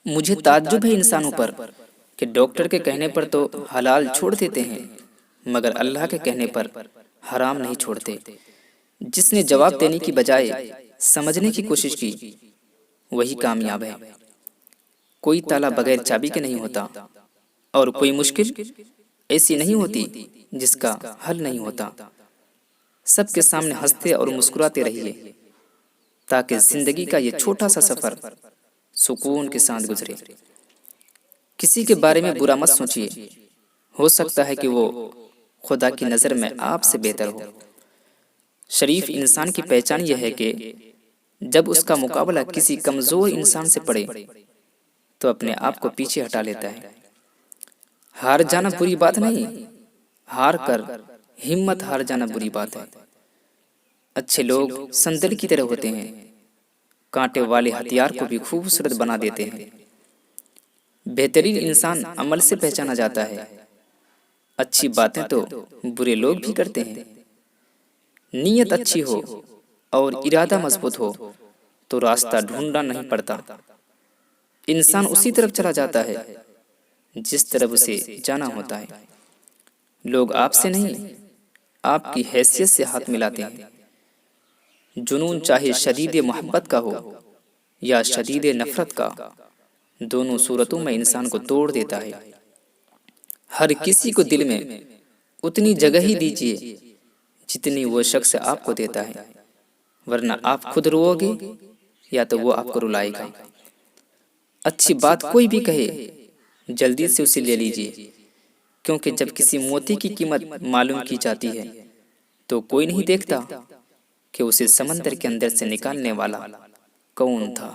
मुझे ताज्जुब है इंसानों पर कि डॉक्टर के कहने पर तो हलाल छोड़ देते हैं, मगर अल्लाह के कहने पर हराम नहीं छोड़ते। जिसने जवाब देने की बजाय समझने की कोशिश की, वही कामयाब है। कोई ताला बगैर चाबी के नहीं होता, और कोई मुश्किल ऐसी नहीं होती जिसका हल नहीं होता। सबके सामने हंसते और मुस्कुराते रहिए, ताकि जिंदगी का ये छोटा सा सफर सुकून के साथ गुजरे। किसी के बारे में बुरा मत सोचिए, हो सकता है कि वो खुदा की नज़र में आपसे बेहतर हो। शरीफ इंसान की पहचान यह है कि जब उसका मुकाबला किसी कमज़ोर इंसान से पड़े तो अपने आप को पीछे हटा लेता है। हार जाना बुरी बात नहीं, हार कर हिम्मत हार जाना बुरी बात है। अच्छे लोग संदल की तरह होते हैं, कांटे वाले हथियार को भी खूबसूरत बना देते हैं। बेहतरीन इंसान अमल से पहचाना जाता है। अच्छी बातें तो बुरे लोग भी करते हैं। नीयत अच्छी हो और इरादा मजबूत हो तो रास्ता ढूंढना नहीं पड़ता। इंसान उसी तरफ चला जाता है जिस तरफ उसे जाना होता है। लोग आपसे नहीं, आपकी हैसियत से हाथ मिलाते हैं। जुनून चाहे शदीद मोहब्बत का हो या शदीद नफरत का, दोनों सूरतों में इंसान को तोड़ देता है। हर किसी को दिल में उतनी जगह ही दीजिए जितनी वो शख्स आपको देता है, वरना आप खुद रोओगे या तो वो आपको रुलाएगा। अच्छी बात कोई भी कहे, जल्दी से उसे ले लीजिए, क्योंकि जब किसी मोती की कीमत मालूम की जाती है तो कोई नहीं देखता कि उसे समंदर के अंदर से निकालने वाला कौन था।